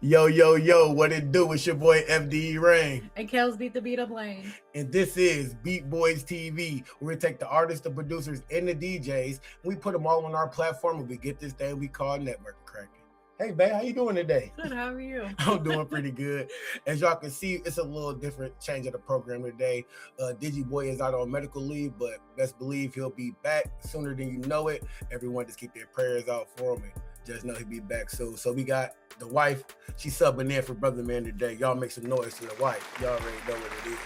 Yo, yo, yo, what it do? It's your boy FDE Rain. And Kels beat the beat up lane. And this is BeatBoyzTv. We take the artists, the producers, and the DJs, and we put them all on our platform, and we get this thing we call network cracking. Hey, babe, how you doing today? Good, how are you? I'm doing pretty good. As y'all can see, it's a little different change of the program today. DigiBoy is out on medical leave, but best believe he'll be back sooner than you know it. Everyone just keep their prayers out for him, and just know he'll be back soon. So we got the wife. She's subbing in for Brother Man today. Y'all make some noise to the wife. Y'all already know what it is.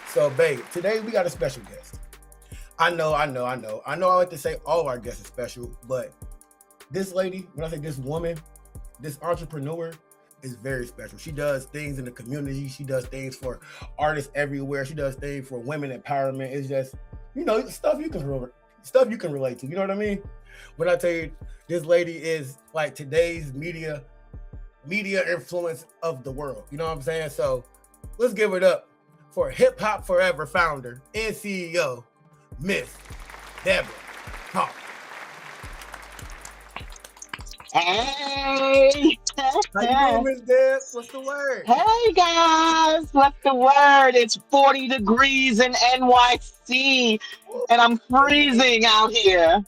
So, babe, today we got a special guest. I know I like to say all our guests are special, but this lady, when I say this woman, this entrepreneur is very special. She does things in the community. She does things for artists everywhere. She does things for women empowerment. It's just, stuff you can relate to. You know what I mean? When I tell you this lady is like today's media influence of the world. You know what I'm saying? So let's give it up for HipHop 4Eva founder and CEO, Ms Debra Carter. Hey! How you doing, Ms Deb? What's the word? Hey guys! What's the word? It's 40 degrees in NYC and I'm freezing out here.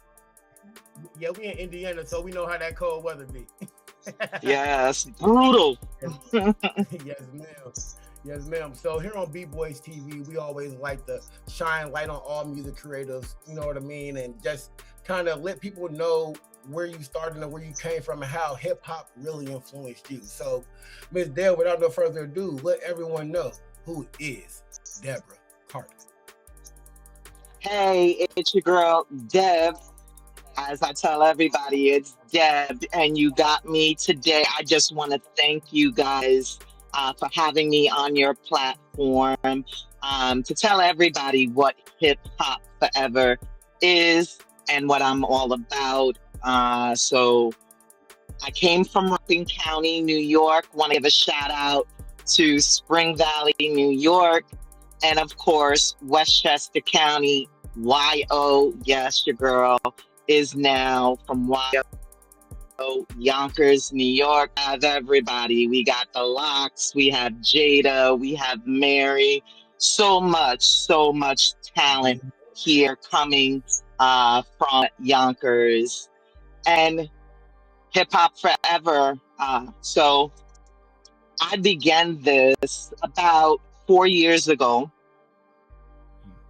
Yeah, we in Indiana, so we know how that cold weather be. Yes, brutal. Yes, ma'am. Yes, ma'am. So here on BeatBoyzTv, we always like to shine light on all music creators, you know what I mean? And just kind of let people know where you started and where you came from and how hip hop really influenced you. So, Ms. Deb, without no further ado, let everyone know who is Debra Carter. Hey, it's your girl, Deb. As I tell everybody, it's Deb, and you got me today. I just want to thank you guys for having me on your platform to tell everybody what HipHop 4Eva is and what I'm all about. So I came from Rockland County, New York. Want to give a shout out to Spring Valley, New York, and of course, Westchester County, YO. Yes, your girl is now from YO, Yonkers, New York. I have everybody. We got the Locks, we have Jada, we have Mary. So much talent here coming from Yonkers. And HipHop 4Eva. So I began this about 4 years ago.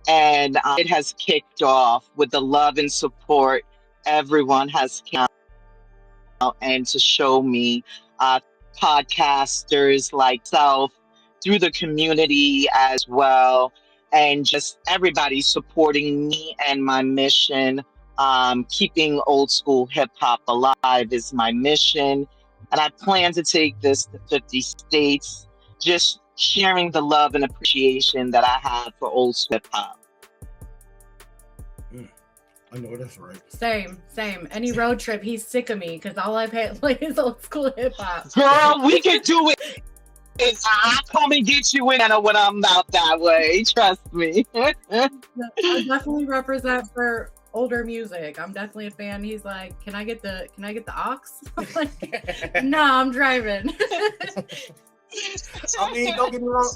And it has kicked off with the love and support everyone has come out and to show me podcasters like self through the community as well, and just everybody supporting me and my mission. Keeping old school hip hop alive is my mission, and I plan to take this to 50 states, just sharing the love and appreciation that I have for old school hip hop. I know that's right. Same. Any road trip, he's sick of me because all I've had like is old school hip hop. Girl, we can do it. I'll come and get you in when I'm out that way. Trust me. I definitely represent for older music. I'm definitely a fan. He's like, can I get the aux? I'm like, no, I'm driving. I mean, don't get me wrong.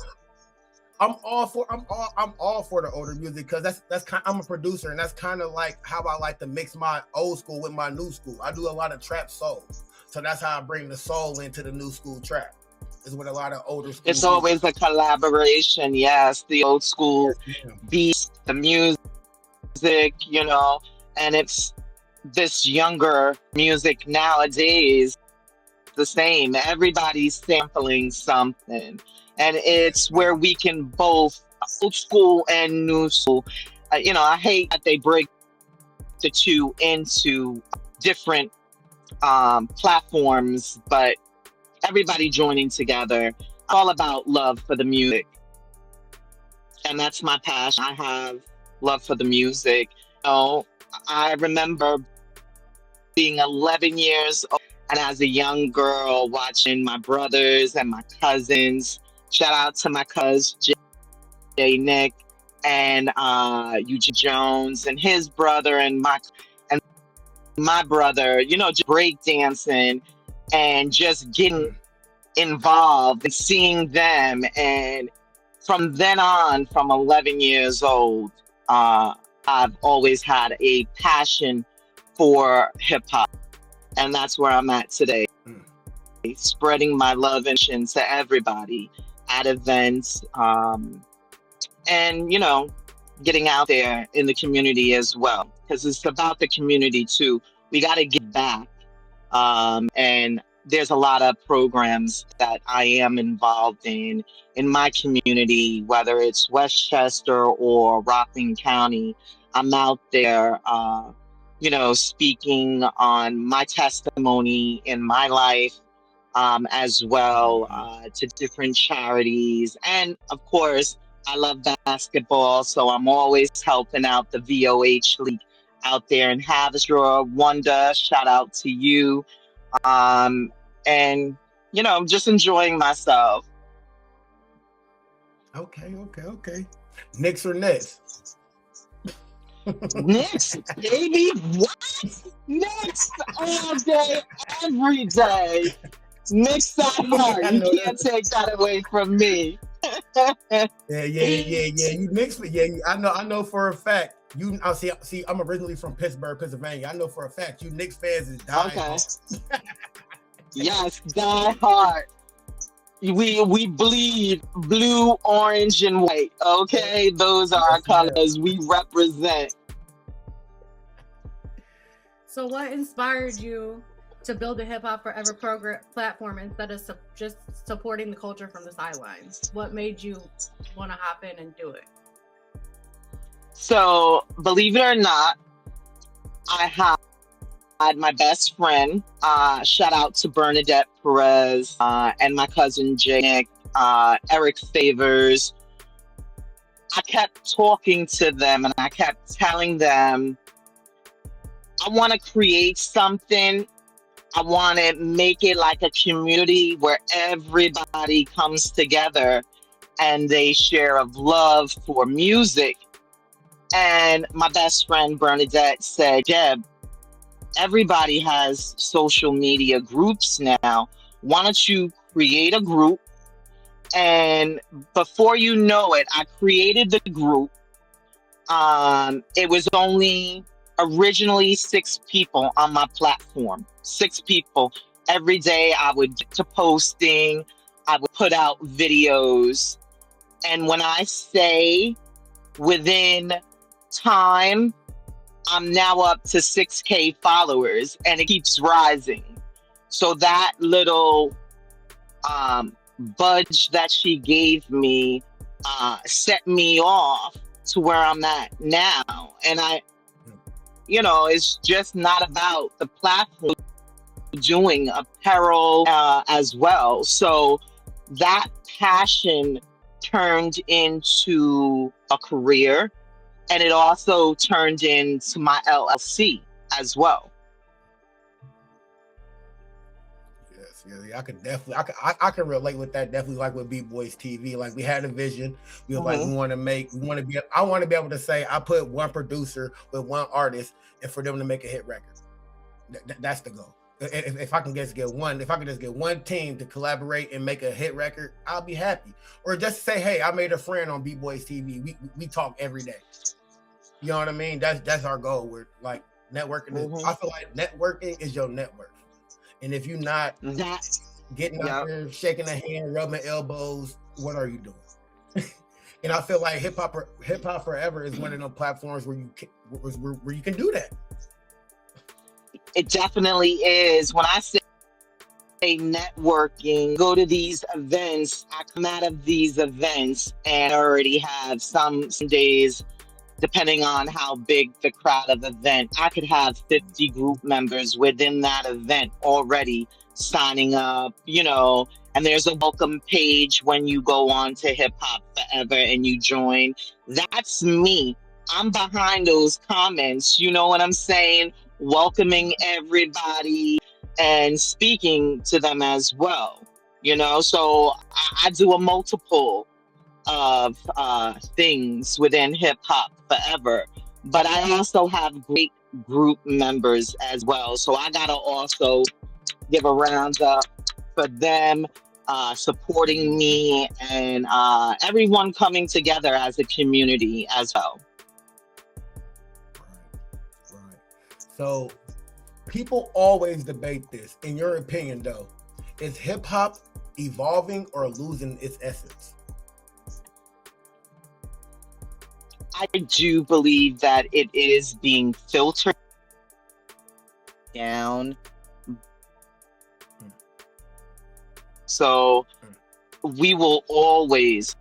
I'm all for the older music because that's kind. I'm a producer, and that's kind of like how I like to mix my old school with my new school. I do a lot of trap soul, so that's how I bring the soul into the new school trap. Is with a lot of older school. It's always a collaboration. Yes, the old school beats, the music, and it's this younger music nowadays. The same. Everybody's sampling something. And it's where we can both old school and new school. I hate that they break the two into different platforms, but everybody joining together. All about love for the music. And that's my passion. I have love for the music. I remember being 11 years old and as a young girl watching my brothers and my cousins. Shout out to my cousin J. Nick and Eugene Jones and his brother and my brother, just break dancing and just getting involved and seeing them. And from then on, from 11 years old, I've always had a passion for hip hop. And that's where I'm at today, spreading my love and passion to everybody at events, and, you know, getting out there in the community as well. Because it's about the community too. We got to get back. And there's a lot of programs that I am involved in my community, whether it's Westchester or Rockland County. I'm out there, you know, speaking on my testimony in my life, as well, to different charities. And of course, I love basketball, so I'm always helping out the VOH League out there in Haverstraw. Wonder, shout out to you. And, you know, I'm just enjoying myself. Okay. Knicks or Nets? Knicks, baby. What? Knicks all day, every day. Knicks that hard. You can't take that away from me. Yeah. You Knicks, yeah. I know for a fact. I see. I'm originally from Pittsburgh, Pennsylvania. I know for a fact you Knicks fans is die hard. Yes, die hard. We bleed blue, orange, and white. Okay, those are our colors. We represent. So, what inspired you to build a HipHop 4Eva platform instead of just supporting the culture from the sidelines? What made you want to hop in and do it? So, believe it or not, I had my best friend, shout out to Bernadette Perez, and my cousin Jake, Eric Favors. I kept talking to them and I kept telling them, I want to create something. I want to make it like a community where everybody comes together and they share of love for music. And my best friend Bernadette said, Deb, everybody has social media groups now. Why don't you create a group? And before you know it, I created the group. It was only originally 6 people on my platform. 6 people. Every day I would get to posting. I would put out videos. And when I say within time, I'm now up to 6K followers and it keeps rising. So that little budge that she gave me set me off to where I'm at now. And you know, it's just not about the platform, doing apparel as well. So that passion turned into a career, and it also turned into my LLC as well. Yeah, I could definitely, I can relate with that. Definitely, like with BeatBoyzTv, like we had a vision. We were like, I want to be able to say I put one producer with one artist, and for them to make a hit record. That's the goal. If I can just get one team to collaborate and make a hit record, I'll be happy. Or just say, hey, I made a friend on BeatBoyzTv. We talk every day. You know what I mean? That's our goal. We're like networking. I feel like networking is your network. And if you're not getting out there, shaking a hand, rubbing elbows, what are you doing? And I feel like HipHop 4Eva is one of those platforms where you can do that. It definitely is. When I say networking, go to these events, I come out of these events and already have some days, depending on how big the crowd of the event, I could have 50 group members within that event already signing up, you know, and there's a welcome page when you go on to HipHop 4Eva and you join. That's me. I'm behind those comments, you know what I'm saying? Welcoming everybody and speaking to them as well, you know? So I do a multiple of things within HipHop 4Eva, but I also have great group members as well. So I gotta also give a round up for them supporting me, and everyone coming together as a community as well. Right. So people always debate this. In your opinion, though, is hip hop evolving or losing its essence? I do believe that it is being filtered down. So we will always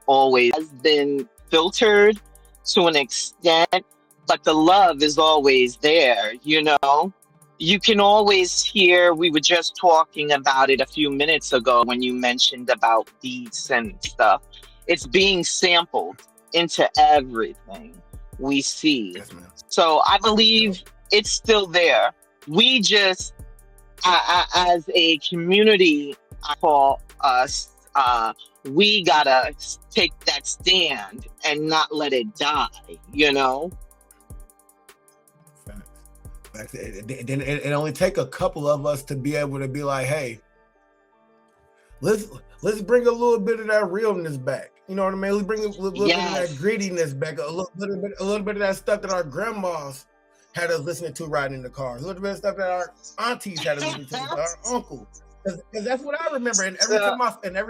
has been filtered to an extent, but the love is always there, you know? You can always hear, we were just talking about it a few minutes ago when you mentioned about beats and stuff. It's being sampled into everything we see. Yes, ma'am. So I believe it's still there. We just, as a community, I call us, we gotta take that stand and not let it die, you know? Facts. Then it only take a couple of us to be able to be like, hey, let's bring a little bit of that realness back. You know what I mean? Let's bring a little bit of that grittiness back, a little bit of that stuff that our grandmas had us listening to riding in the car, a little bit of stuff that our aunties had us listening to, our uncle. Because that's what I remember, and every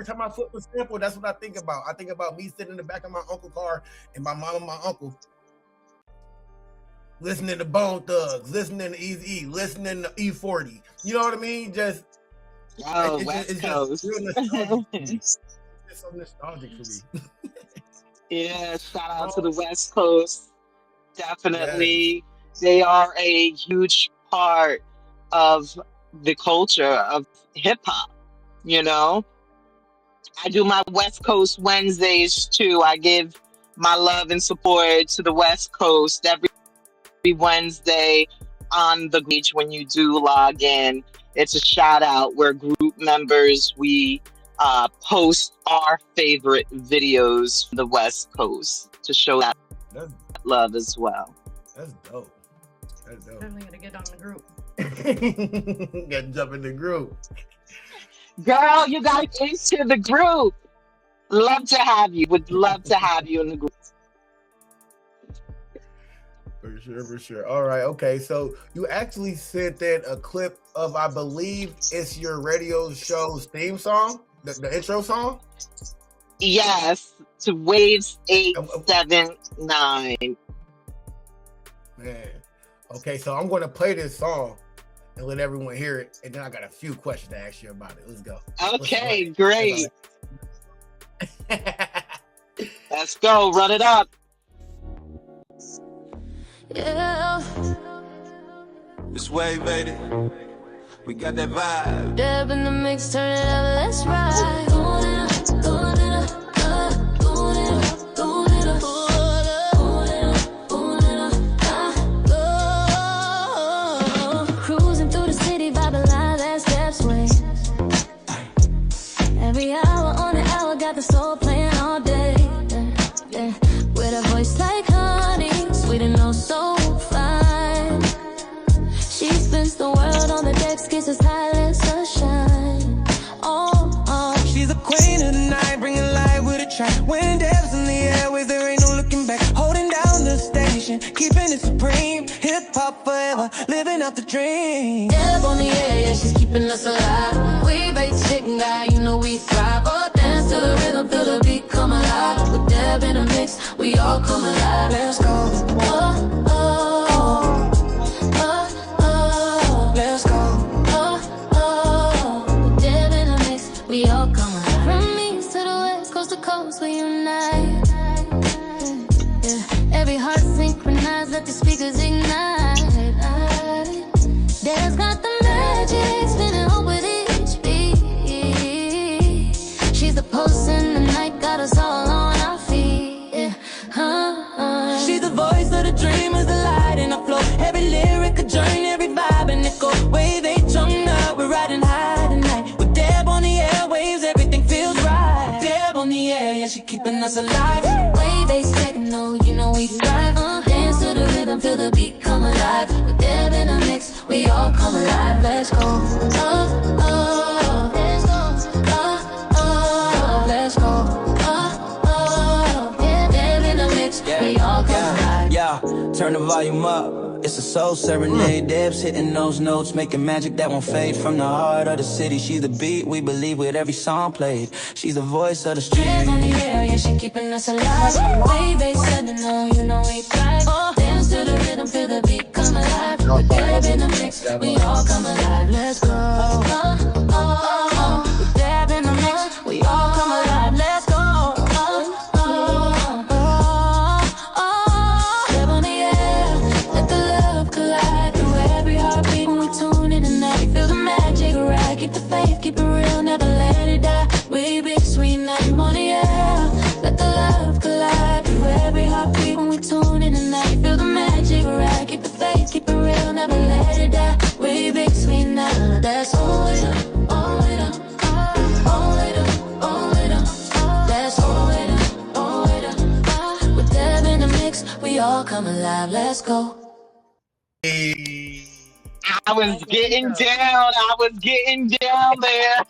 time I flip the sample, that's what I think about. I think about me sitting in the back of my uncle's car and my mom and my uncle listening to Bone Thugs, listening to Eazy-E, listening to E40. You know what I mean? Just West Coast. Just real nostalgic. It's so nostalgic for me. Yeah, shout out to the West Coast. Definitely, they are a huge part of the culture of hip hop. You know, I do my West Coast Wednesdays too. I give my love and support to the West Coast every Wednesday on the page. When you do log in, it's a shout out. We're group members. We post our favorite videos from the West Coast to show that love as well. That's dope. Definitely gonna get on the group. Gotta jump in the group. Girl, you gotta get into the group. Love to have you. Would love to have you in the group. For sure. All right, okay. So you actually sent in a clip of, I believe it's your radio show's theme song, the intro song? Yes, to Waves 879. Man. Okay, so I'm going to play this song and let everyone hear it, and then I got a few questions to ask you about it. Let's go. Okay, great. Let's go. Run it up. Yeah, It's Wave 80. We got that vibe. Deb in the mix, turn it up, let's ride. Cruising through the city, vibing like that steps way. Every hour on the hour, got the soul playing all day. Yeah. With a voice like honey, sweet and oh so fine. She spins the world on the decks, kisses high, lets her shine. Oh. She's a queen of the night, bringing light with a track. When Deb's in the airways, there ain't no looking back. Holding down the station, keeping it supreme. HipHop 4Eva, living out the dream. Deb on the air, yeah, she's keeping us alive. We bait chicken guy, you know we thrive. Oh, dance to the rhythm, feel the beat come alive. With Deb in the mix, we all come alive. Let's go. Let's go. With Deb in the mix, we all come alive. From east to the west, coast to coast, we unite. Yeah. Every heart synchronized, let the speakers ignite. Deb's got the magic, spinning up with each beat. She's the pulse in the night, got us all on our feet. Yeah. She's the voice of the dreamers, the light in our flow. Every lyric a journey, every vibe and echo. Wave 8 strung up, we're riding high tonight. With Deb on the airwaves, everything feels right. Deb on the air, yeah, she keeping us alive. Wave 8 techno, you know we thrive. Dance to the rhythm, feel the beat come alive. With Deb in the mix, we all come alive. Let's go. Let's go. turn the volume up. It's a soul serenade. Deb's hitting those notes, making magic that won't fade from the heart of the city. She's the beat we believe with every song played. She's the voice of the street. On the air, yeah, she keeping us alive. Way bass said to know, you know we thrive. Dance to the rhythm, feel the beat come alive. With Deb in the mix, we all come alive. Let's go. With Deb in the mix, we all come alive. Let's go. Deb on the air, let the love collide. Through every heartbeat when we tune in tonight. Feel the magic, right? Keep the faith, keep it real, never let it die. We big sweet night on the air. Let the love collide. Through every heartbeat when we tune in tonight. Feel the magic, right? Keep the faith, keep it real, never let it die. We big sweet night. That's all it up, all it up, all it up, all it up. That's all it up, all it up. With Deb in the mix, we all come alive. Let's go. I was getting down. I was getting down there.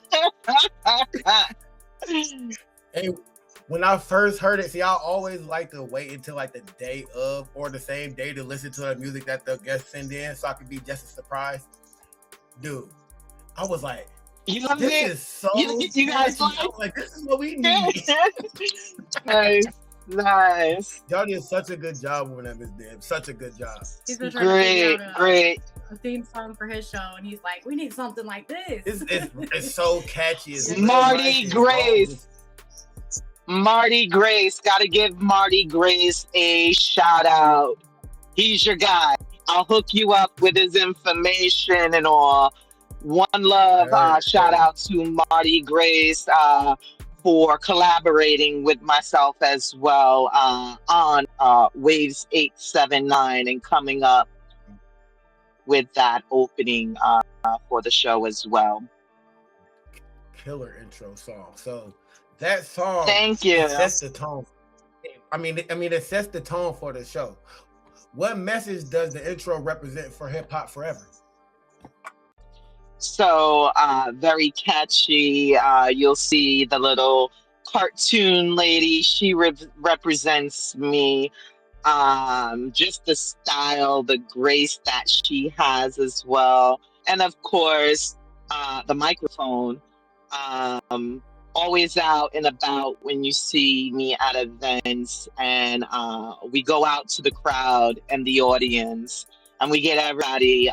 Hey, when I first heard it, see, I always like to wait until like the day of or the same day to listen to the music that the guests send in so I could be just as surprised. Dude, I was like, You love this it? is so You guys catchy. I was like, this is what we need. Nice. Nice. Y'all did such a good job with that, Ms Deb. Such a good job. He's been trying to figure Great, out great. a theme song for his show, and he's like, we need something like this. It's so catchy. It's Marty Grace. Marty Grace. Gotta give Marty Grace a shout out. He's your guy. I'll hook you up with his information and all. One love. Shout out to Marty Grace for collaborating with myself as well on Waves 879 and coming up with that opening for the show as well. Killer intro song. So that song, thank you, sets the tone. I mean, it sets the tone for the show. What message does the intro represent for Hip Hop 4Eva? So very catchy. You'll see the little cartoon lady. She represents me. Just the style, the grace that she has as well. And of course, the microphone. Always out and about when you see me at events, and we go out to the crowd and the audience, and we get everybody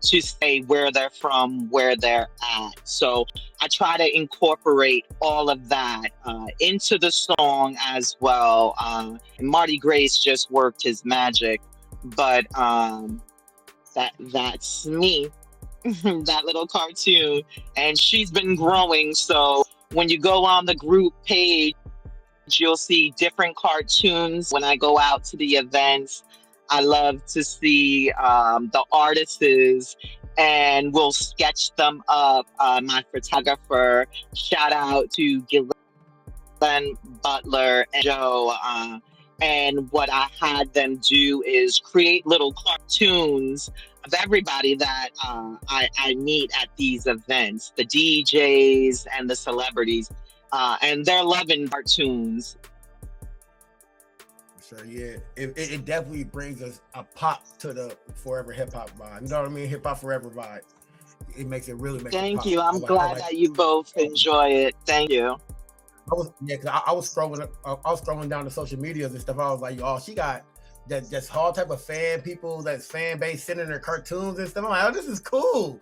to say where they're from, where they're at. So I try to incorporate all of that into the song as well. And Marty Grace just worked his magic, but that's me, that little cartoon, and she's been growing. So when you go on the group page, you'll see different cartoons. When I go out to the events, I love to see the artists, and we'll sketch them up. My photographer, shout out to Glenn Butler and Joe. And what I had them do is create little cartoons of everybody that I meet at these events, the DJs and the celebrities, and they're loving cartoons. Sure, yeah. It definitely brings us a pop to the 4Eva hip hop vibe. You know what I mean? Hip Hop 4Eva vibe. It makes it really make Thank it pop. you. I'm glad that you both enjoy it. Thank you. I was scrolling down the social medias and stuff. I was like, y'all, she got that's whole type of fan people, that's fan base sending their cartoons and stuff. I'm like, oh, this is cool.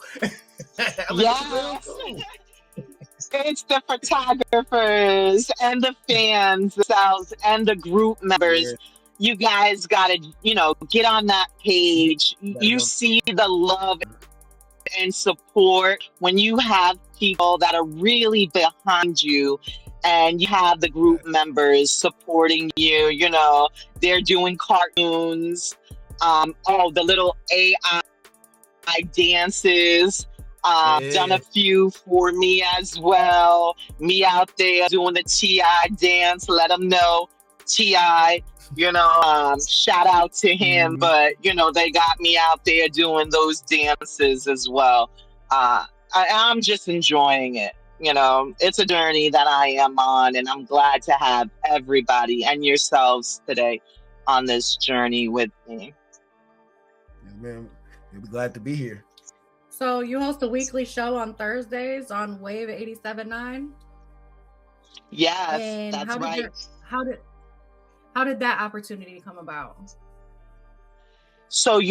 Yeah. It's the photographers and the fans themselves and the group members. Yeah. You guys gotta, get on that page. You see the love and support when you have people that are really behind you, and you have the group members supporting you. They're doing cartoons. The little AI dances. Done a few for me as well. Me out there doing the T.I. dance. Let them know T.I. Shout out to him. But they got me out there doing those dances as well. I'm just enjoying it. It's a journey that I am on, and I'm glad to have everybody and yourselves today on this journey with me. Yeah, man, we'll be glad to be here. So you host a weekly show on Thursdays on Wave 87.9. Yes, And that's right. how did that opportunity come about? So,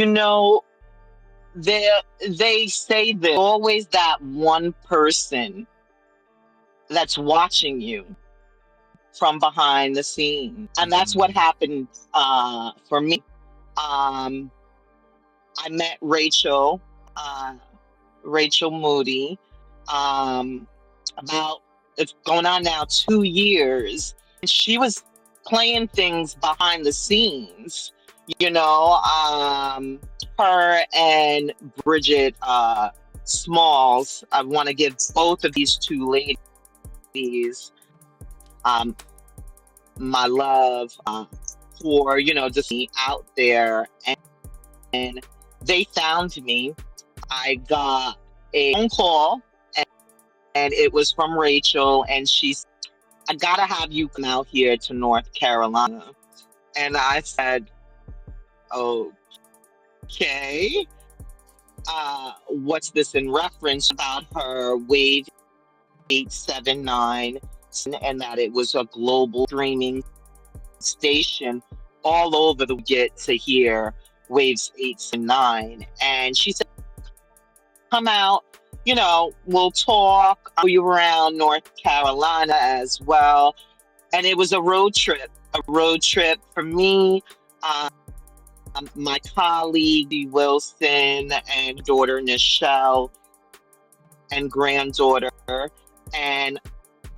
they say there's always that one person that's watching you from behind the scenes. And that's what happened for me. I met Rachel Moody, about, it's going on now 2 years. And she was playing things behind the scenes, her and Bridget Smalls. I want to give both of these two ladies my love for, just being out there. And they found me. I got a phone call, and it was from Rachel, and she said, I gotta have you come out here to North Carolina. And I said, okay. What's this in reference about her Wave 879, and that it was a global streaming station all over the get to hear Waves 879. And she said, come out, we'll talk. I'll be around North Carolina as well. And it was a road trip for me, my colleague Wilson, and daughter Nichelle, and granddaughter. And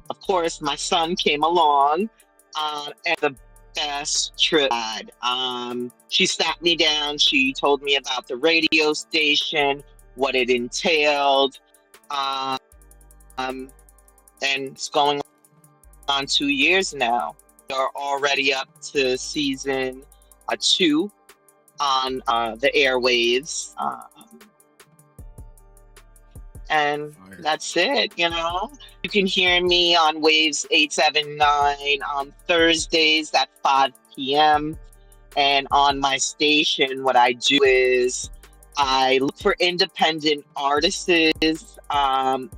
of course, my son came along, and the best trip I had. She sat me down. She told me about the radio station, what it entailed. And it's going on 2 years now. We're already up to season 2 on the airwaves. And that's it, You can hear me on Waves 879 on Thursdays at 5 p.m. And on my station, what I do is I look for independent artists, and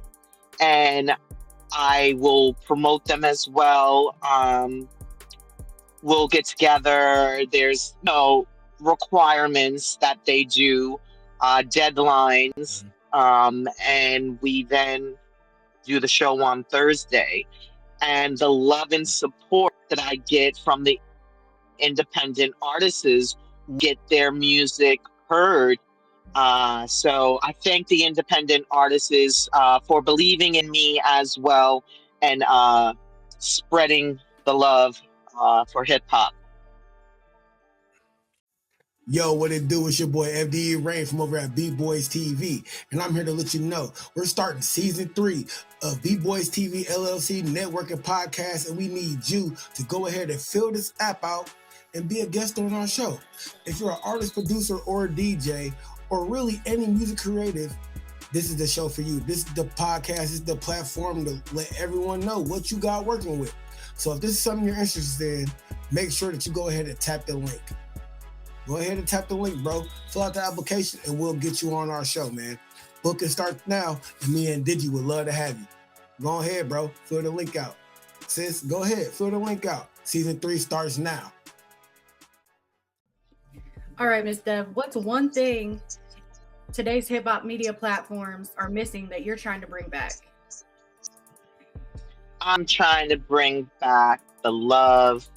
I will promote them as well. We'll get together. There's no requirements that they do, deadlines. And we then do the show on Thursday. And the love and support that I get from the independent artists get their music heard. So I thank the independent artists for believing in me as well, and spreading the love for hip hop. Yo, what it do? It's your boy FDE Rain from over at BeatBoyzTv, and I'm here to let you know we're starting season 3 of BeatBoyzTv LLC network and podcast, and we need you to go ahead and fill this app out and be a guest on our show. If you're an artist, producer, or a DJ, or really any music creative, this is the show for you. This is the podcast, this is the platform to let everyone know what you got working with. So if this is something you're interested in, make sure that you go ahead and tap the link. Go ahead and tap the link, bro. Fill out the application, and we'll get you on our show, man. Booking starts now, and me and Digi would love to have you. Go ahead, bro. Fill the link out. Sis, go ahead. Fill the link out. Season 3 starts now. All right, Ms Deb, what's one thing today's hip-hop media platforms are missing that you're trying to bring back? I'm trying to bring back the love,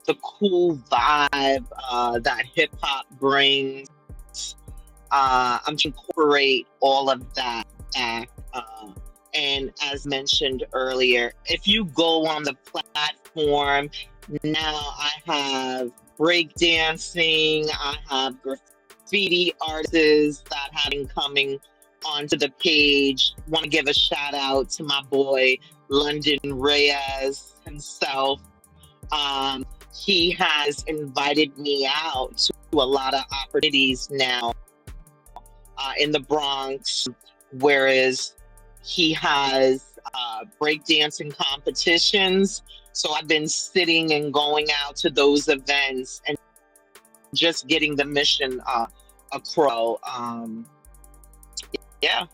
the cool vibe that hip hop brings. I'm trying to incorporate all of that back. And as mentioned earlier, if you go on the platform, now I have breakdancing, I have graffiti artists that have been coming onto the page. Want to give a shout out to my boy London Reyes himself. He has invited me out to a lot of opportunities now in the Bronx, whereas he has breakdancing competitions So I've been sitting and going out to those events and just getting the mission across. Yeah,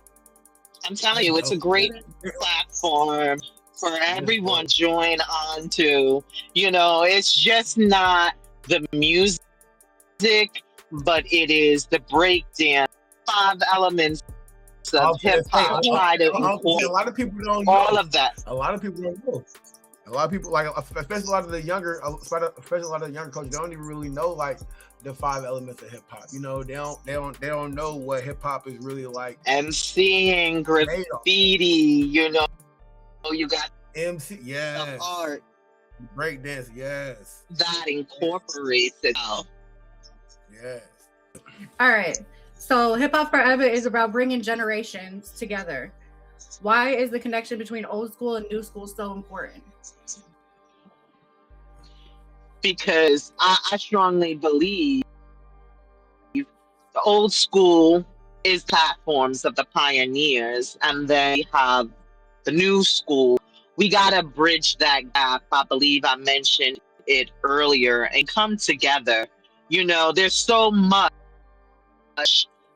I'm telling you, it's a great platform for everyone to join on to. You know, it's just not the music, but it is the breakdance, 5 elements of hip hop. Try to incorporate a lot of people don't know all of that. A lot of people don't know. A lot of people, like, especially a lot of the younger coaches, they don't even really know like the 5 elements of hip hop. You know, they don't know what hip hop is really like. MCing, graffiti, you know, you got MC, yes. Art, breakdance, yes. That incorporates it. Yes. All right. So HipHop 4Eva is about bringing generations together. Why is the connection between old school and new school so important? Because I strongly believe the old school is platforms of the pioneers, and then we have the new school. We gotta bridge that gap. I believe I mentioned it earlier, and come together. You know, there's so much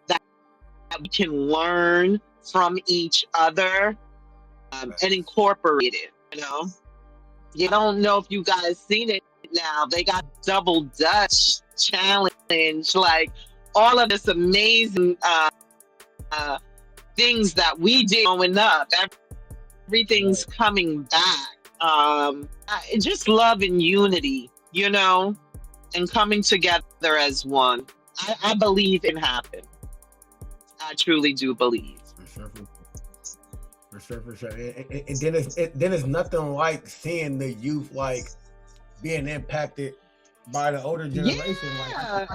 that we can learn from each other and incorporate it. You know, you don't know if you guys seen it now. They got Double Dutch Challenge, like all of this amazing things that we did growing up. Everything's coming back. Just love and unity, you know, and coming together as one. I believe it can happen. I truly do believe. For sure. And then it's nothing like seeing the youth like being impacted by the older generation. Yeah.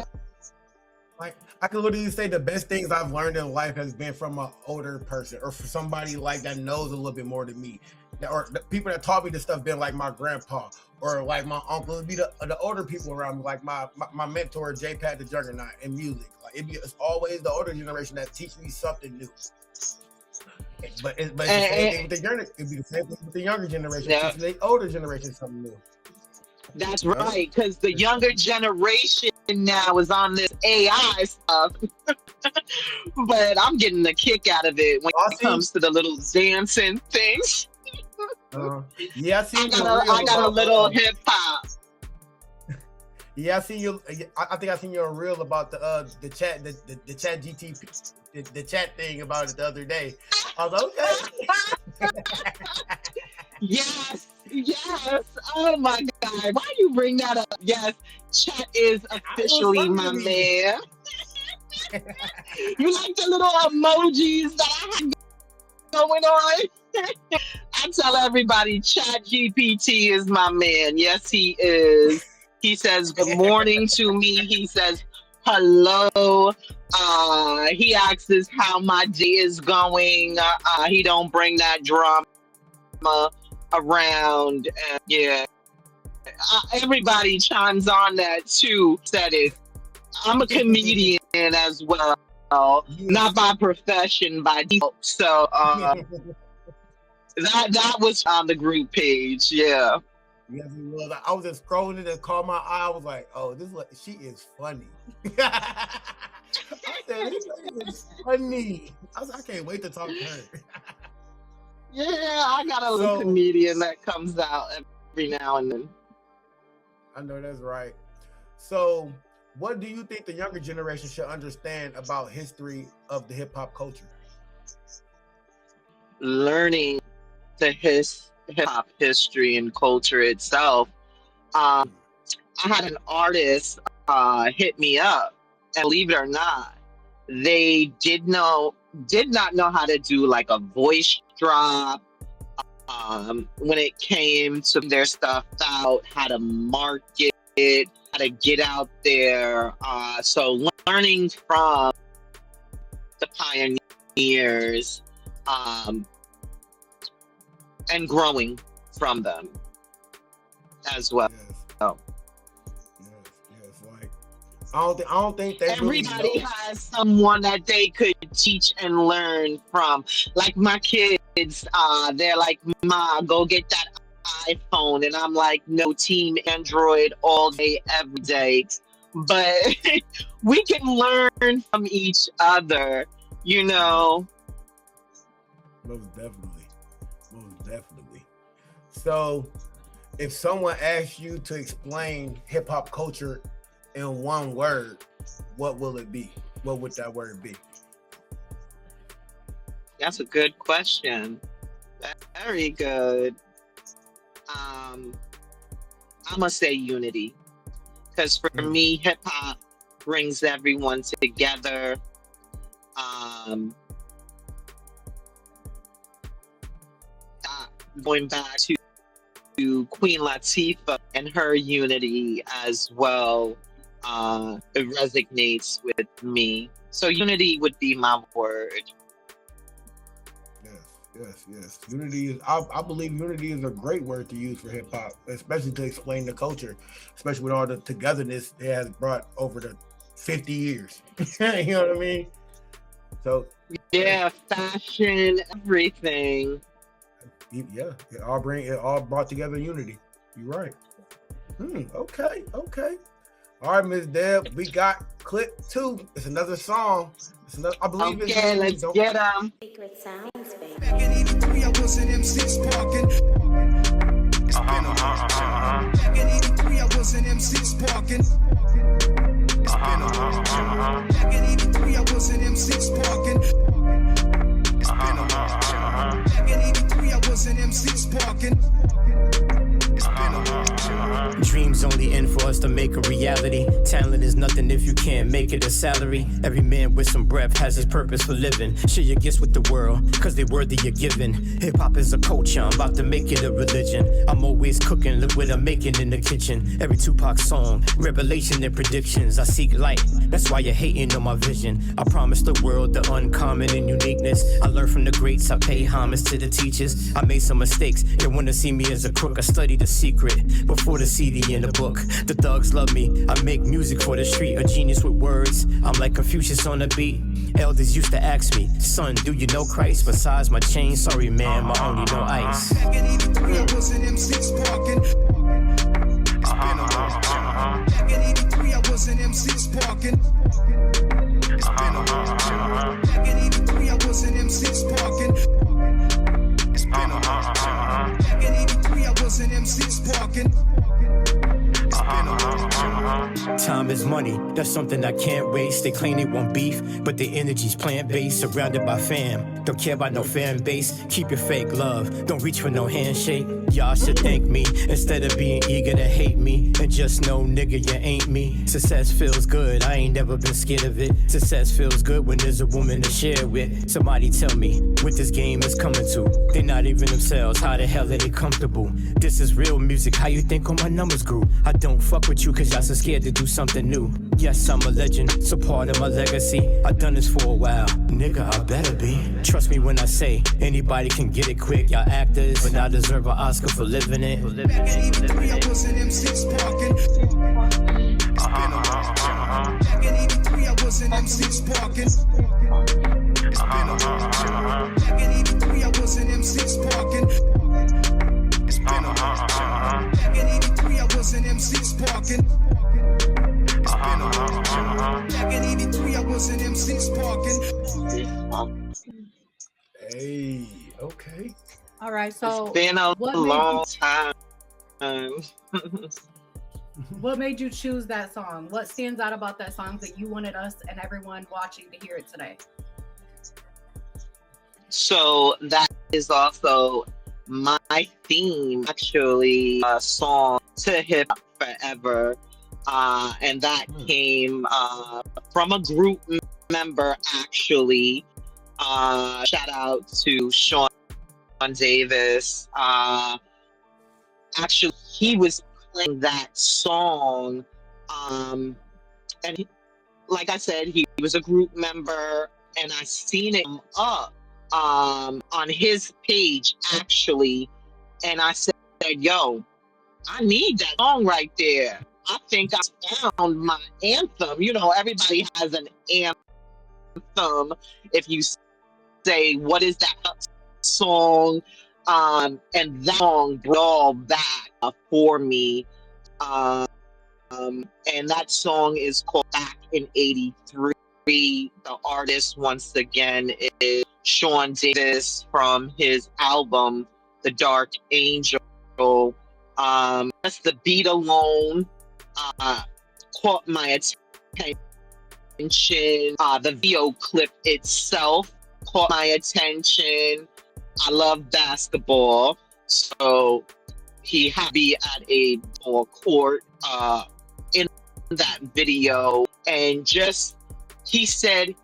Like I can literally say the best things I've learned in life has been from an older person, or for somebody like that knows a little bit more than me. Or the people that taught me this stuff been like my grandpa or like my uncle. It'd be the older people around me, like my mentor J-Pat the Juggernaut in music. Like it's always the older generation that teach me something new. But it's the same thing with the younger. It'd be the same thing with the younger generation. Yeah. Teaching the older generation something new. That's right, because the younger generation now is on this AI stuff. But I'm getting a kick out of it when it comes to the little dancing things. Yeah, I got a little hip hop. Yeah, I see you. I think I seen your reel about the chat, the chat GTP, the chat thing about it the other day. I was like, okay. Yes. Oh my God, why you bring that up? Yes, chat is officially my man. You like the little emojis that I had going on? I tell everybody, Chat GPT is my man. Yes, he is. He says good morning to me. He says hello. He asks us how my day is going. He don't bring that drama around. And yeah, everybody chimes on that too. Said it. I'm a comedian as well, not by profession, by default. So that was on the group page. Yeah. Yes, it was. I was just scrolling it and caught my eye. I was like, "Oh, she is funny." I said, "This lady is funny." I can't wait to talk to her. Yeah, I got a little comedian that comes out every now and then. I know that's right. So, what do you think the younger generation should understand about history of the hip hop culture? Learning the hip hop history and culture itself. I had an artist hit me up, and believe it or not, they did not know how to do like a voice drop when it came to their stuff out, how to market it, how to get out there. So learning from the pioneers and growing from them as well. Yes. Like I don't think they everybody really has someone that they could teach and learn from. Like my kids, they're like, "Ma, go get that iPhone, and I'm like, no, team Android all day, every day. But we can learn from each other, you know. Most definitely. Most definitely. So, if someone asks you to explain hip hop culture in one word, what will it be? What would that word be? That's a good question. Very good. I'm gonna say unity, because for me, hip hop brings everyone together. Going back to Queen Latifah and her unity as well, it resonates with me. So unity would be my word. Yes. Unity is, I believe unity is a great word to use for hip hop, especially to explain the culture, especially with all the togetherness it has brought over the 50 years. You know what I mean? So yeah, fashion, everything. Yeah, it all brought together unity. You're right. Okay. All right, Ms Deb, we got clip 2. It's another song. I believe it's okay. Let's get them. Secret sounds, baby. Back in 83, I was in M6 parking. It's been a while. Back in 83, I was in M6 parking. It's been a while. Back in 83, I was in M6 parking. It's been a while. Back in 83, I was in M6 parking. It's been a while. Dreams only end for us to make a reality. Talent is nothing if you can't make it a salary. Every man with some breath has his purpose for living. Share your gifts with the world, cause they worthy of giving. Hip-hop is a culture, I'm about to make it a religion. I'm always cooking, look what I'm making in the kitchen. Every Tupac song, revelation and predictions. I seek light, that's why you're hating on my vision. I promise the world the uncommon and uniqueness. I learn from the greats, I pay homage to the teachers. I made some mistakes, they wanna see me as a crook. I study the secret before the CD in the book. The thugs love me, I make music for the street. A genius with words, I'm like Confucius on the beat. Elders used to ask me, son, do you know Christ? Besides my chain, sorry man, my only no ice. Back in 83, I was in M6 parking. It's been a while. Back in 83, I was in M6 parking. It's been a while. Back in 83, I was in M6 parking. It's been a while. Back in 83, I was in M6 parking. Time is money, that's something I can't waste. They claim they want beef, but their energy's plant-based. Surrounded by fam, don't care about no fan base. Keep your fake love, don't reach for no handshake. Y'all should thank me, instead of being eager to hate me. And just know, nigga, you ain't me. Success feels good, I ain't never been scared of it. Success feels good when there's a woman to share with. Somebody tell me, what this game is coming to. They're not even themselves, how the hell are they comfortable? This is real music, how you think all my numbers grew? I don't fuck with you cause y'all so scared to do something new. Yes, I'm a legend, so part of my legacy. I've done this for a while, nigga, I better be. Trust me when I say, anybody can get it quick. Y'all actors, but I deserve an Oscar for living it. Back in 83, I was in M6 parking. It's been a while. Back in 83, I was in M6 parking. It's been a while. Back in 83, I was in M6 parking. It's been a while. Back in 83, I was in M6 parking. It's been a while. Back in 83, I was in M6 parking. Hey, okay. All right, so It's been a long time. what made you choose that song? What stands out about that song that you wanted us and everyone watching to hear it today? So that is also my theme, actually, song to HipHop 4Eva. And that came from a group member, actually. Shout out to Sean Davis. Actually, he was playing that song. And like I said, he was a group member, and I seen it come up on his page, actually. And I said, yo, I need that song right there. I think I found my anthem. You know, everybody has an anthem. If you say, what is that song? And that song brought all that for me. And that song is called Back in '83. The artist, once again, is Sean Davis from his album, The Dark Angel. Just the beat alone caught my attention. The video clip itself caught my attention. I love basketball, so he had to be at a ball court in that video, and just he said,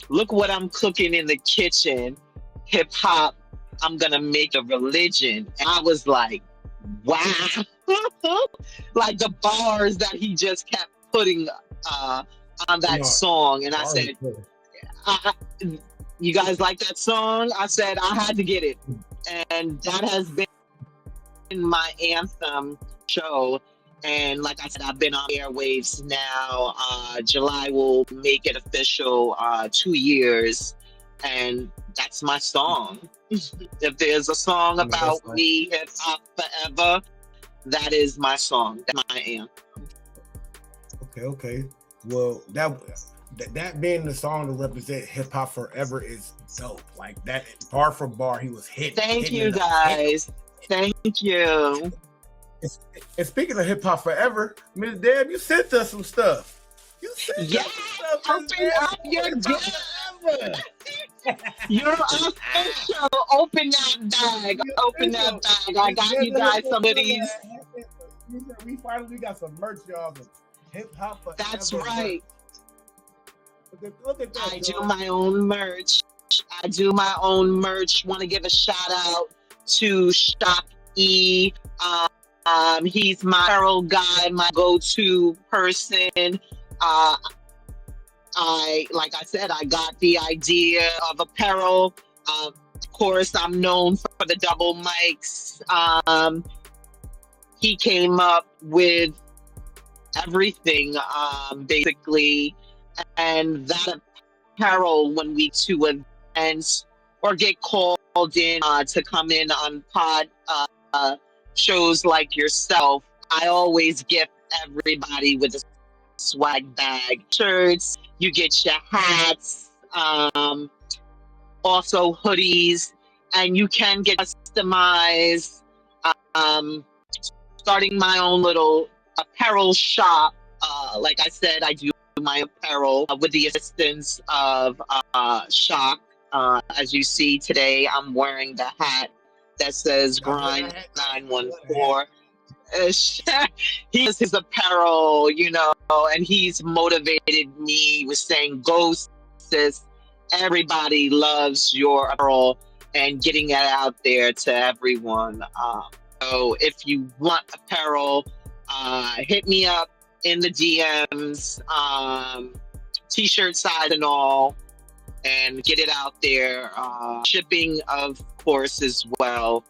look what I'm cooking in the kitchen, hip hop, I'm gonna make a religion. And I was like, wow. Like the bars that he just kept putting on that song. And I said, you guys like that song? I said I had to get it. And that has been my anthem show. And like I said, I've been on airwaves now. July will make it official 2 years. And that's my song. If there's a song about me, hip hop forever, that is my song. That's my anthem. Okay. Well, that being the song to represent hip hop forever is dope. Like that, bar for bar, he was hitting. Thank you, guys. Thank you. And speaking of hip hop forever, Ms Deb, you sent us some stuff. You sent us some stuff. Open up your gift. You're official. Open that bag. Open that bag. I got you guys some of these. We finally got some merch, y'all. Hip hop forever. That's right. Look at that. I do my own merch. Want to give a shout out to Shock E. He's my apparel guy, my go-to person. Like I said, I got the idea of apparel. Of course, I'm known for the double mics. He came up with everything, basically. And that apparel, when we to events or get called in to come in on shows like yourself, I always gift everybody with a swag bag. Shirts, you get your hats, also hoodies, and you can get customized. Starting my own little apparel shop. Like I said, I do my apparel with the assistance of Shock. As you see today, I'm wearing the hat that says Grind 914. He has his apparel, and he's motivated me with saying, "Go, sis, everybody loves your apparel," and getting it out there to everyone. So if you want apparel, hit me up in the DMs, t-shirt size and all, and get it out there. Shipping, of course, as well.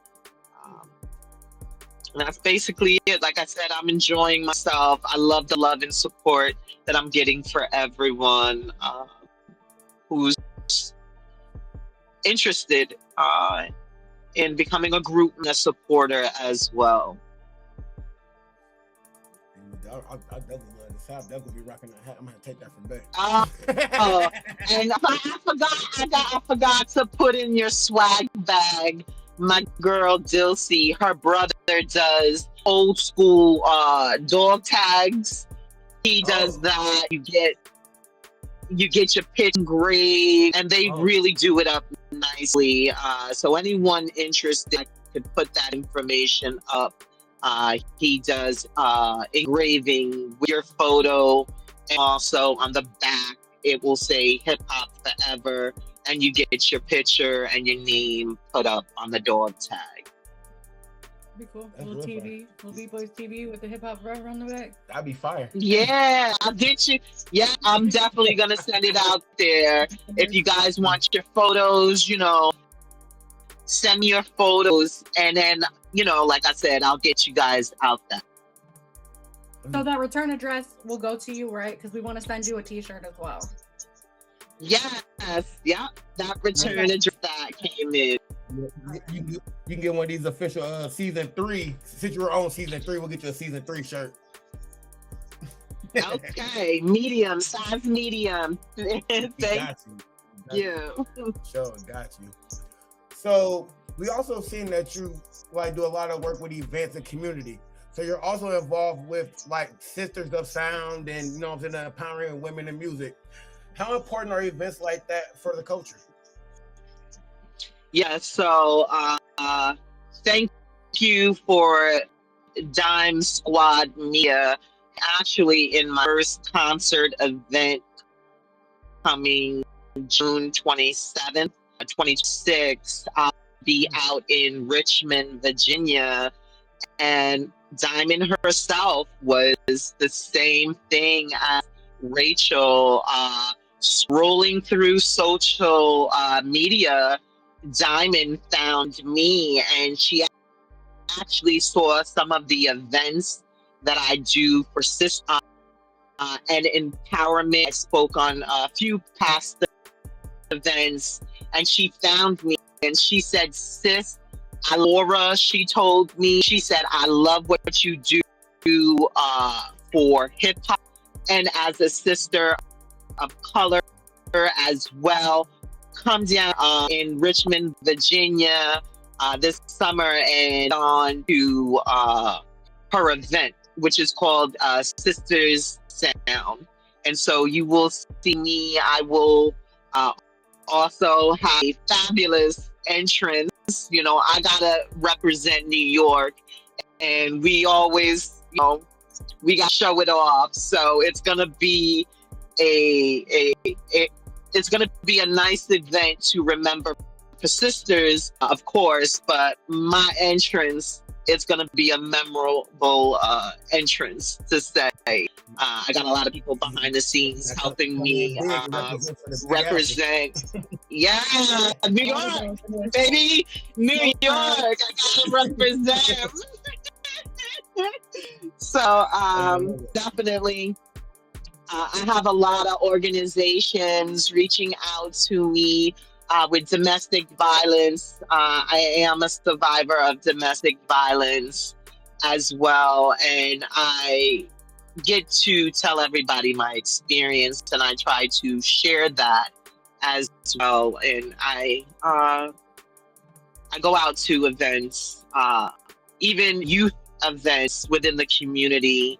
And that's basically it. Like I said, I'm enjoying myself. I love the love and support that I'm getting for everyone who's interested in becoming a group and a supporter as well. I definitely love this hat. I'm definitely be rocking that hat. I'm gonna take that from back. And I forgot to put in your swag bag. My girl Dilcy, her brother does old school dog tags. He does that. You get your pitch engraved, and they really do it up nicely. So anyone interested, I could put that information up. He does engraving with your photo, and also on the back it will say Hip Hop Forever, and you get your picture and your name put up on the dog tag. Be cool. Little TV, little BeatBoyzTv with the Hip Hop Forever on the back. That'd be fire. Yeah, I'll get you. Yeah, I'm definitely gonna send it out there. If you guys want your photos, send me your photos, and then like I said, I'll get you guys out there. So that return address will go to you, right? Because we want to send you a t-shirt as well. Yes, yeah, that return address that came in. You can get one of these official season 3. Since you're on season 3, we'll get you a season 3 shirt. Okay, medium, size medium. Thank you. Sure, got you. So we also seen that you like do a lot of work with events and community. So you're also involved with like Sisters of Sound and, you know what I'm saying, empowering women in music. How important are events like that for the culture? Yeah, so thank you for Dime Squad Media. Actually, in my first concert event coming June 27th, 26th, I'll be out in Richmond, Virginia, and Diamond herself was the same thing as Rachel. Scrolling through social media, Diamond found me, and she actually saw some of the events that I do for sister and empowerment. I spoke on a few past events, and she found me and she said, "Sis, Laura," she told me, she said, "I love what you do for hip hop, and as a sister of color as well. Come down in Richmond, Virginia this summer and on to her event, which is called Sisters Sound." And so you will see me. I will also have a fabulous entrance. You know, I gotta represent New York, and we always, you know, we gotta show it off. So it's gonna be it's going to be a nice event to remember for sisters, of course, but my entrance, it's going to be a memorable entrance to say. I got a lot of people behind the scenes helping me represent. Yeah, New York, baby, New York, I got to represent. So definitely. I have a lot of organizations reaching out to me with domestic violence. I am a survivor of domestic violence as well, and I get to tell everybody my experience, and I try to share that as well. And I go out to events, even youth events within the community.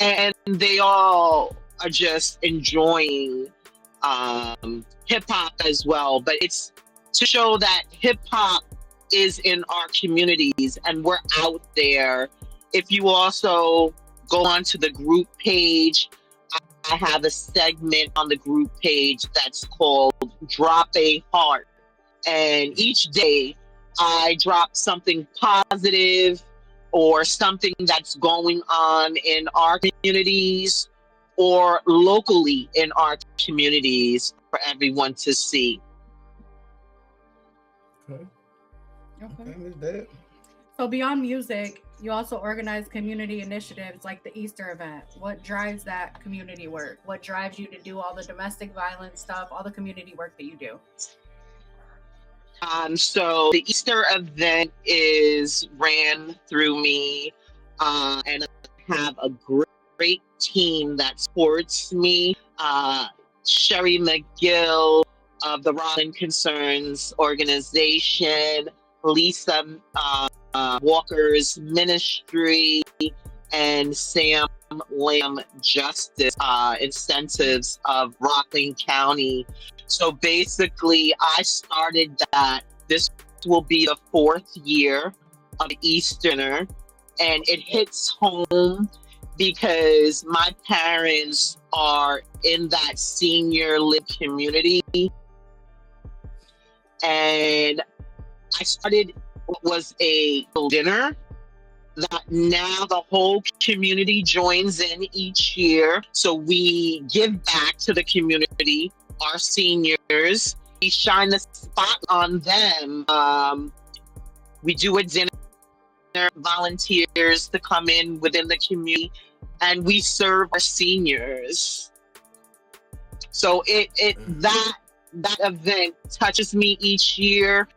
And they all are just enjoying hip hop as well. But it's to show that hip hop is in our communities and we're out there. If you also go onto the group page, I have a segment on the group page that's called Drop a Heart. And each day I drop something positive or something that's going on in our communities or locally in our communities for everyone to see. Okay, Ms Deb. So beyond music, you also organize community initiatives like the Easter event. What drives that community work? What drives you to do all the domestic violence stuff, all the community work that you do? So the Easter event is ran through me, and I have a great team that supports me. Sherry McGill of the Rollin Concerns organization, Lisa Walker's ministry, and Sam Lamb Justice Incentives of Rockland County. So basically, I started that. This will be the 4th year of Easterner, and it hits home because my parents are in that senior live community. And I started what was a dinner that now the whole community joins in each year. So we give back to the community, our seniors. We shine the spot on them. We do a dinner, volunteers to come in within the community, and we serve our seniors. So that that event touches me each year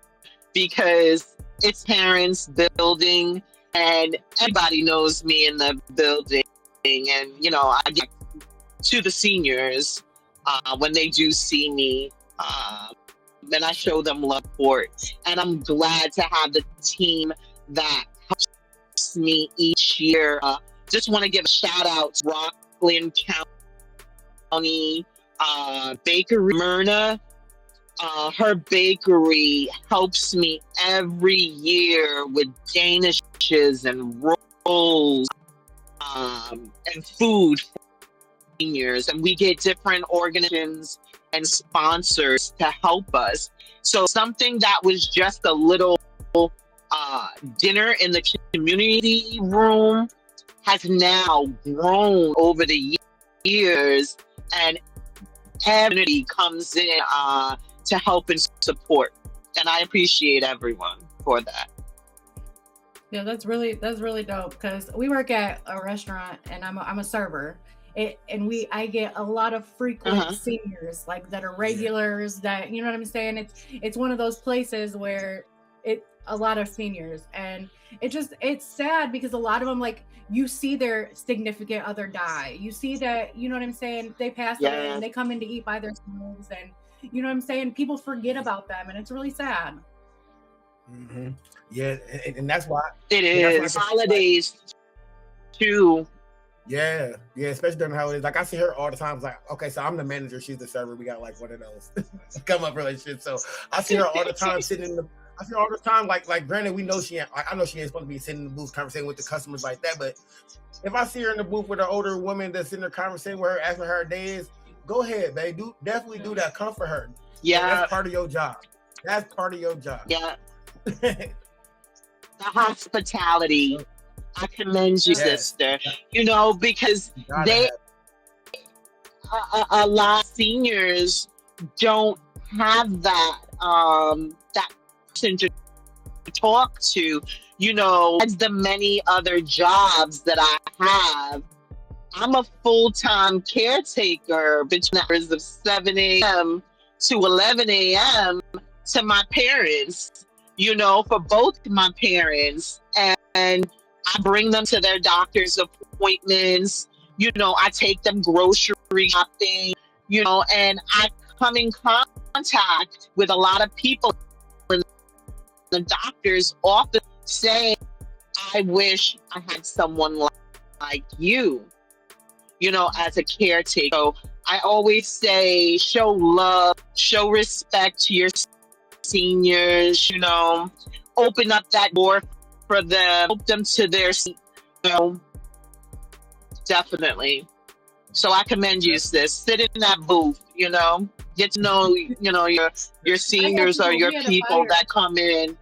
because it's parents building and everybody knows me in the building. And, you know, I get to the seniors when they do see me. And I show them love for it. And I'm glad to have the team that helps me each year. Just want to give a shout out to Rockland County Bakery, Myrna. Her bakery helps me every year with danishes and rolls and food for seniors. And we get different organizations and sponsors to help us. So something that was just a little dinner in the community room has now grown over the years, and everybody comes in to help and support. And I appreciate everyone for that. Yeah, that's really dope, because we work at a restaurant and I'm a server. I get a lot of frequent seniors, like, that are regulars, that, you know what I'm saying? It's one of those places where a lot of seniors, and it's sad because a lot of them, like, you see their significant other die. You see that, you know what I'm saying? They pass away and they come in to eat by themselves, and you know what I'm saying? People forget about them, and it's really sad. Mm-hmm. Yeah, and that's why it is holidays too. Yeah, especially during the holidays. Like, I see her all the time. It's like, okay, so I'm the manager, she's the server. We got like one of those come up relationship. So I see her all the time sitting in the. I see her all the time. Like granted, we know I know she ain't supposed to be sitting in the booth conversating with the customers like that. But if I see her in the booth with an older woman that's in there conversating with her, asking her day is, go ahead, babe. Definitely do that. Comfort her. Yeah, that's part of your job. That's part of your job. Yeah. The hospitality. I commend you, sister. You know, because a lot of seniors don't have that that person to talk to. You know, as the many other jobs that I have, I'm a full-time caretaker between the hours of 7 a.m. to 11 a.m. to my parents, you know, for both my parents. And I bring them to their doctor's appointments. You know, I take them grocery shopping, you know, and I come in contact with a lot of people in the doctor's office saying, I wish I had someone like you know, as a caretaker. So I always say, show love, show respect to your seniors, you know, open up that door for them, help them to their seat, you know, definitely. So I commend you, sis. Sit in that booth, you know, get to know, you know, your seniors or your people that come in.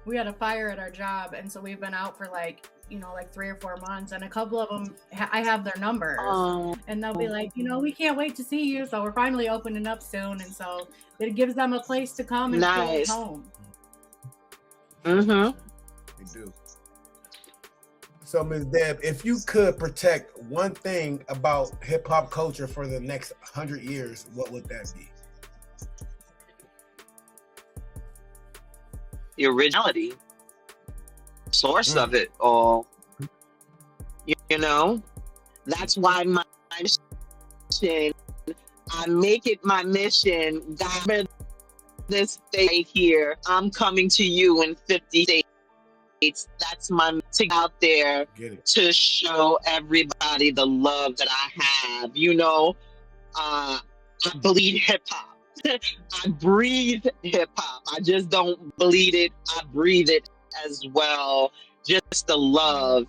We had a fire at our job, and so we've been out for like 3 or 4 months, and a couple of them, I have their numbers, and they'll be like, you know, we can't wait to see you. So we're finally opening up soon, and so it gives them a place to come and feel home. Mm-hmm. We do. So, Ms. Deb, if you could protect one thing about hip hop culture for the next 100 years, what would that be? The originality, source of it all. You know, that's why my mission, I make it my mission. God, this day here, I'm coming to you in 50 states. That's my to out there to show everybody the love that I have. You know, I bleed hip hop. I breathe hip hop. I just don't bleed it. I breathe it as well. Just the love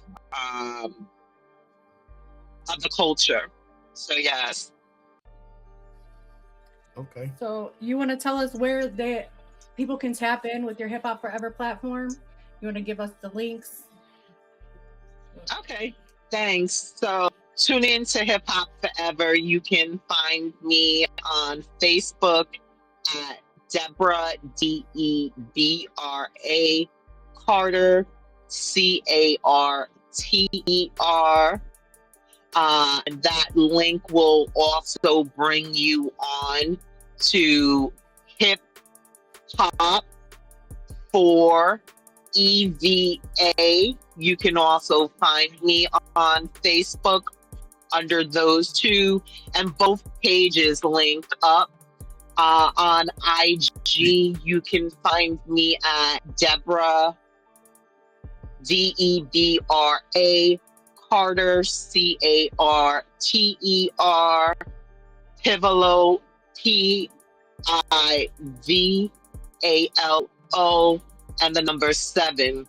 of the culture. So yes. Okay. So you want to tell us where people can tap in with your HipHop 4Eva platform? You want to give us the links? Okay. Thanks. So tune in to HipHop 4Eva. You can find me on Facebook at Debra, Debra Carter, Carter, That link will also bring you on to HipHop 4Eva. You can also find me on Facebook under those two, and both pages linked up. On IG, you can find me at Debra, Debra Carter, Carter, Pivolo, Pivalo, and the number 7.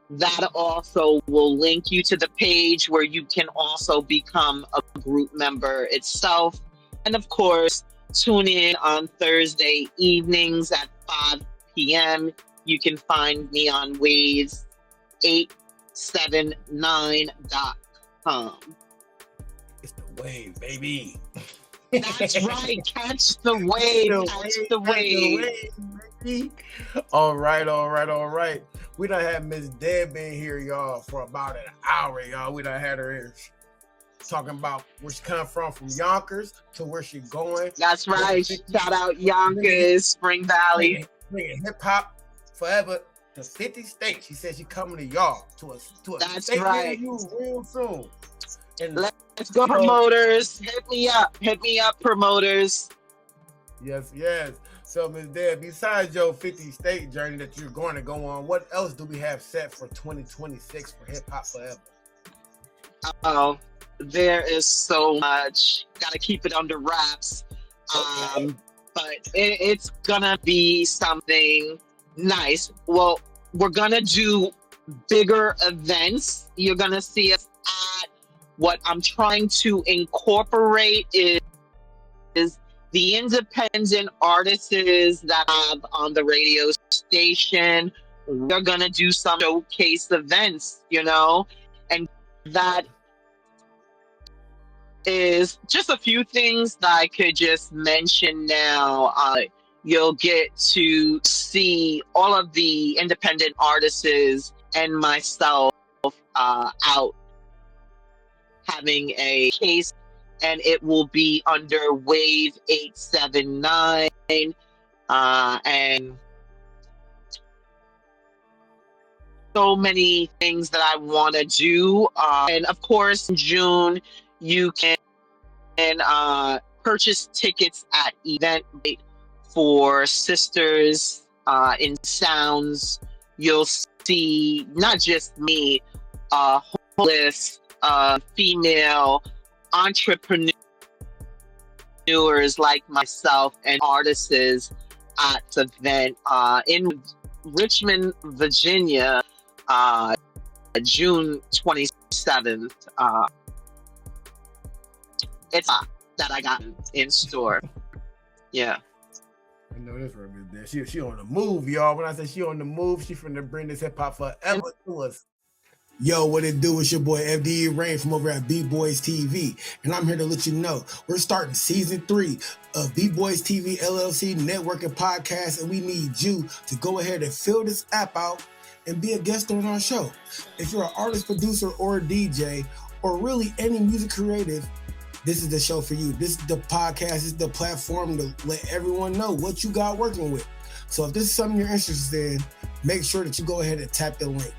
That also will link you to the page where you can also become a group member itself. And of course, tune in on Thursday evenings at 5 p.m. You can find me on waves879.com. It's the wave, baby. That's right. Catch the wave. Catch the wave. Baby. All right. We done had Ms Deb in here, y'all, for about an hour, y'all. We done had her here talking about where she come from Yonkers to where she going. That's right. Shout out Yonkers, Spring Valley. Bringing hip-hop forever to 50 states. She said she coming to y'all, to a That's state right. near you real soon. And let's go, promoters. Hit me up, promoters. Yes. So, Ms. Deb, besides your 50-state journey that you're going to go on, what else do we have set for 2026 for Hip Hop Forever? Oh, there is so much. Got to keep it under wraps. Okay. But it's going to be something nice. Well, we're going to do bigger events. You're going to see us at what I'm trying to incorporate is the independent artists that I have on the radio station. We're going to do some showcase events, and that is just a few things that I could just mention now. You'll get to see all of the independent artists and myself out having a case, and it will be under Wave 879, and so many things that I want to do. And of course, in June, you can purchase tickets at Eventbrite for Sisters in Sounds. You'll see not just me, a whole list of female entrepreneurs like myself and artists at the event in Richmond, Virginia, June 27th. It's that I got in store. Yeah. I know this real good there. She on the move, y'all. When I say she on the move, she finna bring this hip hop forever to us. Yo, what it do? It's your boy FDE Rain from over at BeatBoyzTv, and I'm here to let you know we're starting season 3 of BeatBoyzTv LLC networking podcast, and we need you to go ahead and fill this app out and be a guest on our show. If you're an artist, producer, or a DJ, or really any music creative, this is the show for you. This is the podcast, this is the platform to let everyone know what you got working with. So if this is something you're interested in, make sure that you go ahead and tap the link.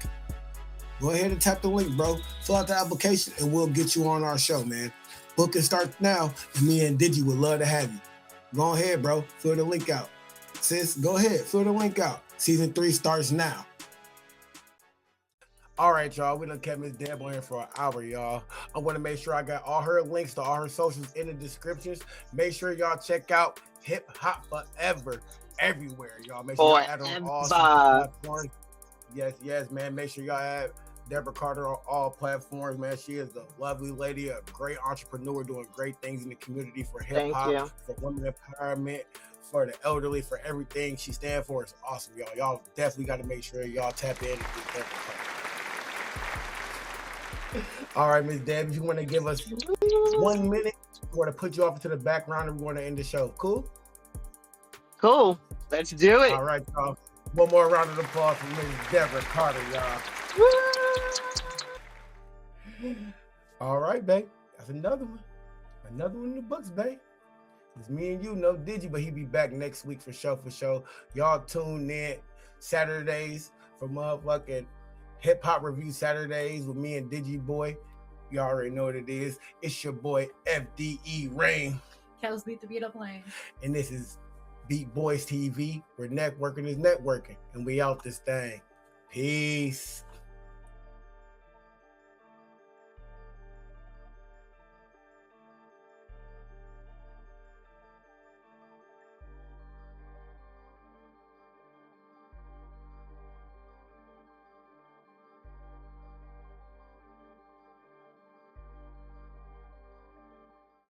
Go ahead and tap the link, bro. Fill out the application and we'll get you on our show, man. Book and start now, and me and Digi would love to have you. Go ahead, bro. Fill the link out. Sis, go ahead. Fill the link out. Season 3 starts now. All right, y'all. We done kept Ms Deb on here for an hour, y'all. I want to make sure I got all her links to all her socials in the descriptions. Make sure y'all check out Hip Hop Forever everywhere, y'all. Make sure y'all add on all platforms. Yes, man. Make sure y'all add Debra Carter on all platforms, man. She is a lovely lady, a great entrepreneur doing great things in the community for hip hop, for women empowerment, for the elderly, for everything she stands for. It's awesome, y'all. Y'all definitely got to make sure y'all tap in and get Debra Carter. All right, Ms. Deb, if you want to give us 1 minute, we're going to put you off into the background and we're going to end the show. Cool? Cool. Let's do it. All right, y'all. One more round of applause for Ms. Debra Carter, y'all. All right, babe. That's another one. Another one in the books, babe. It's me and you, no Digi, but he be back next week for sure. Y'all tune in Saturdays for motherfucking Hip Hop Review Saturdays with me and Digi Boy. Y'all already know what it is. It's your boy FDE Rain. Kels beat the beat up lane. And this is BeatBoyzTv, where networking is networking. And we out this thing. Peace.